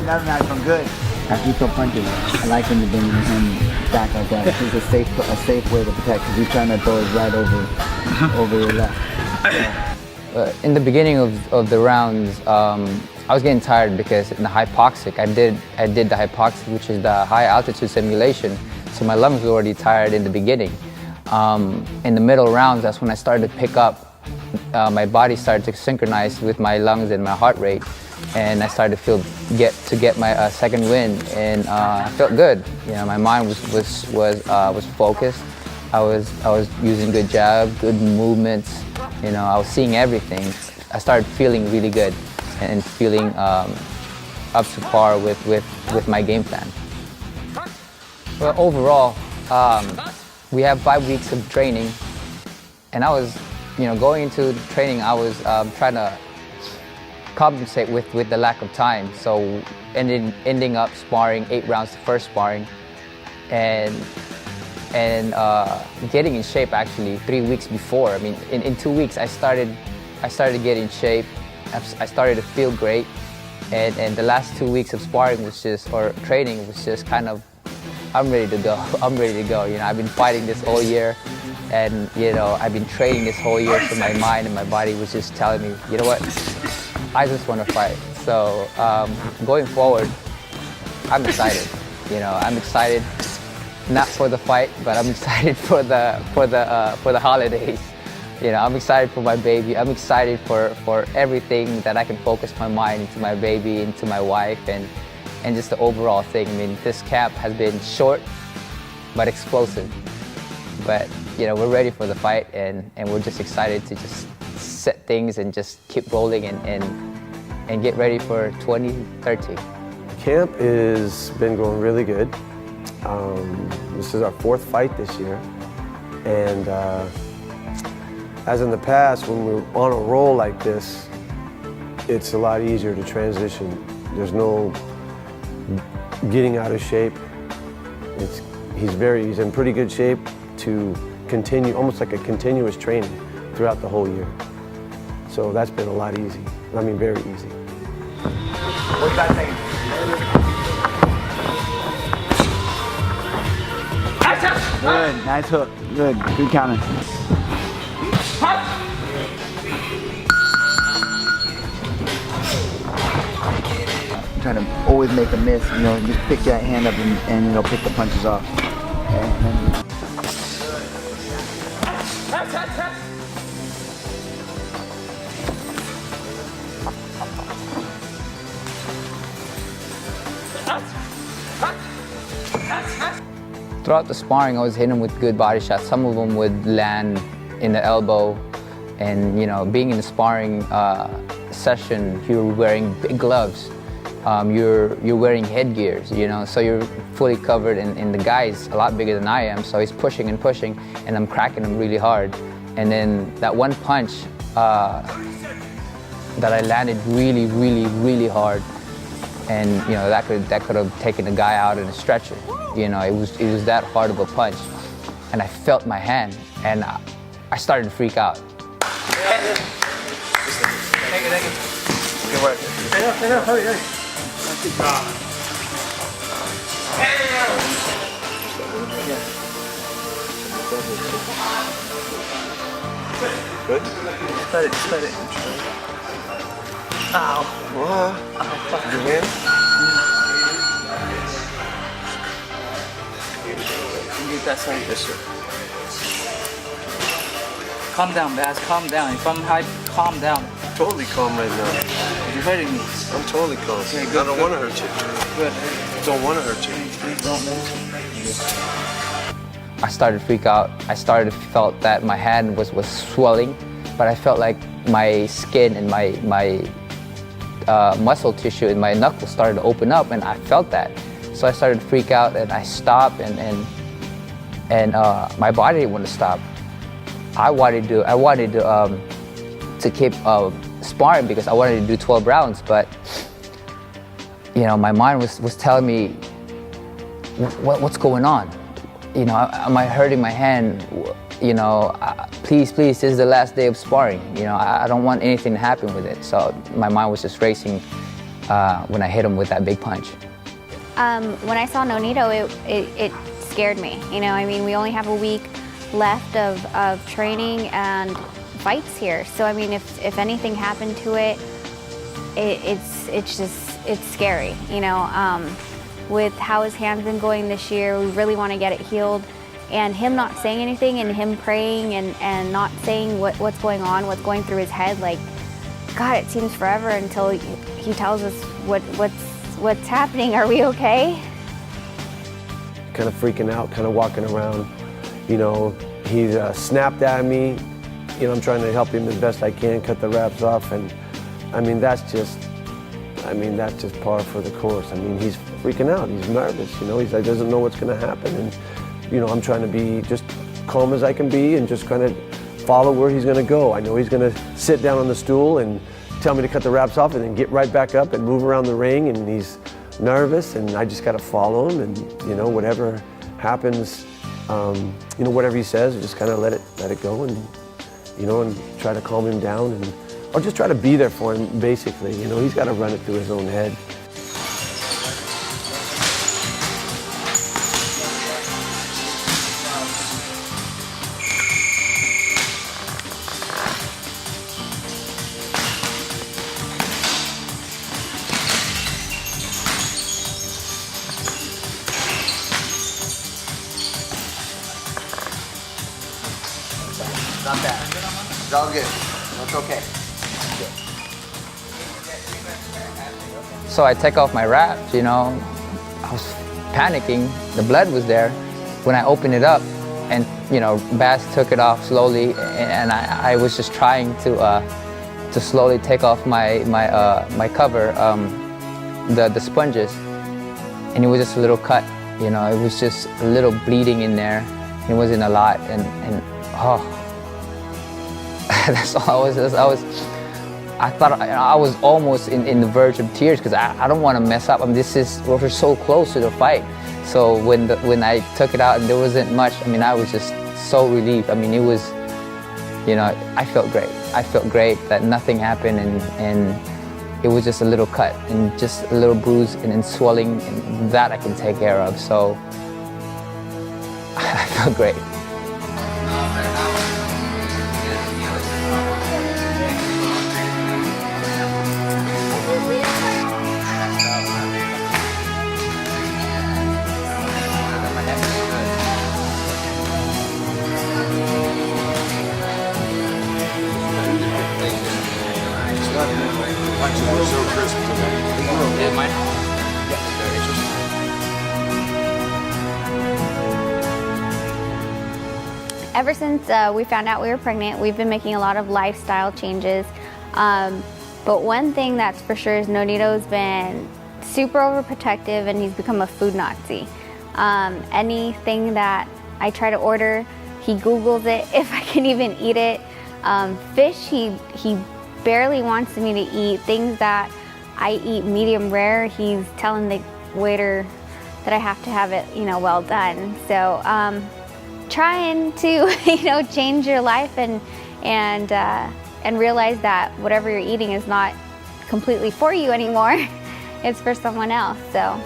That's nice one. Good. After you throw punches, I like him to bring him back like that. It's a safe way to protect because he's trying to throw it right over your left. In the beginning of the rounds, I was getting tired because in the hypoxic, I did the hypoxic, which is the high altitude simulation. So my lungs were already tired in the beginning. In the middle rounds, that's when I started to pick up. My body started to synchronize with my lungs and my heart rate, and I started to get my second win, and I felt good. You know, my mind was focused. I was using good jab, good movements. You know, I was seeing everything. I started feeling really good and feeling up to par with my game plan. Well, overall, we have 5 weeks of training, and I was, you know, going into training, I was trying to compensate with the lack of time. So ending up sparring 8 rounds the first sparring, and getting in shape actually 3 weeks before. I mean, in 2 weeks I started to get in shape. I started to feel great, and the last 2 weeks of sparring or training was just kind of, I'm ready to go. I'm ready to go. You know, I've been fighting this whole year, and you know, I've been training this whole year, so my mind and my body was just telling me, you know what, I just want to fight. So going forward, I'm excited. You know, I'm excited. Not for the fight, but I'm excited for the holidays. You know, I'm excited for my baby. I'm excited for everything that I can focus my mind into my baby, into my wife, and just the overall thing. I mean, this camp has been short, but explosive. But you know, we're ready for the fight, and we're just excited to just set things and just keep rolling and get ready for 2013. Camp has been going really good. This is our 4th fight this year, and as in the past, when we're on a roll like this, it's a lot easier to transition. There's no getting out of shape. He's in pretty good shape to continue, almost like a continuous training throughout the whole year. So that's been a lot easy. I mean, very easy. What you guys think? Good, nice hook. Good counter. Trying to always make a miss, you know, just pick that hand up and you know, pick the punches off. And then, throughout the sparring, I was hitting him with good body shots. Some of them would land in the elbow, and you know, being in the sparring session, you're wearing big gloves. You're wearing headgears, you know, so you're fully covered, and the guy's a lot bigger than I am, so he's pushing and pushing, and I'm cracking him really hard. And then that one punch that I landed really, really, really hard, and you know, that could have taken the guy out in a stretcher. You know, it was that hard of a punch, and I felt my hand, and I started to freak out. thank you. Good work. Hurry. Good? Let it. Ow. What? Oh, fuck. Your hand? Get that side. Yes, sir. Calm down, Baz. Calm down. If I'm hype, calm down. Totally calm right now. You're hurting me. I'm totally calm. Okay, good, I don't want to hurt you. Good. Don't want to hurt you. Don't move. I started to freak out. I started to felt that my hand was swelling, but I felt like my skin and my muscle tissue in my knuckles started to open up, and I felt that. So I started to freak out, and I stopped, and my body didn't want to stop. I wanted to keep sparring because I wanted to do 12 rounds, but you know, my mind was telling me, what's going on? You know, am I hurting my hand? You know, please, this is the last day of sparring. You know, I don't want anything to happen with it. So my mind was just racing, when I hit him with that big punch. When I saw Nonito, it scared me. You know, I mean, we only have a week left of training and fights here. So I mean, if anything happened to it, it's scary. You know, with how his hand's been going this year, we really want to get it healed. And him not saying anything and him praying and not saying what's going on, what's going through his head, like, God, it seems forever until he tells us what's happening. Are we okay? Kind of freaking out, kind of walking around. You know, he snapped at me. You know, I'm trying to help him as best I can, cut the wraps off, and I mean that's just par for the course. I mean, he's freaking out. He's nervous. You know, he doesn't know what's going to happen, and you know, I'm trying to be just calm as I can be and just kind of follow where he's going to go. I know he's going to sit down on the stool and tell me to cut the wraps off and then get right back up and move around the ring, and he's nervous, and I just got to follow him, and you know, whatever happens, you know, whatever he says, just kind of let it go, and you know, and try to calm him down, and or just try to be there for him, basically. You know, he's got to run it through his own head. Not bad. It's all good. That's okay. So I take off my wraps, you know, I was panicking, the blood was there. When I opened it up and, you know, Baz took it off slowly, and I was just trying to slowly take off my cover, the sponges, and it was just a little cut, you know, it was just a little bleeding in there. It wasn't a lot, and oh, that's all I thought I was almost in the verge of tears because I don't want to mess up. I mean, we're so close to the fight. So when I took it out and there wasn't much, I mean, I was just so relieved. I mean, it was, you know, I felt great. I felt great that nothing happened, and it was just a little cut and just a little bruise and swelling, and that I can take care of. So I felt great. Ever since we found out we were pregnant, we've been making a lot of lifestyle changes. But one thing that's for sure is Nonito's been super overprotective, and he's become a food Nazi. Anything that I try to order, he Googles it if I can even eat it. Fish, he barely wants me to eat. Things that I eat medium rare, he's telling the waiter that I have to have it, you know, well done. So trying to, you know, change your life and realize that whatever you're eating is not completely for you anymore. It's for someone else. So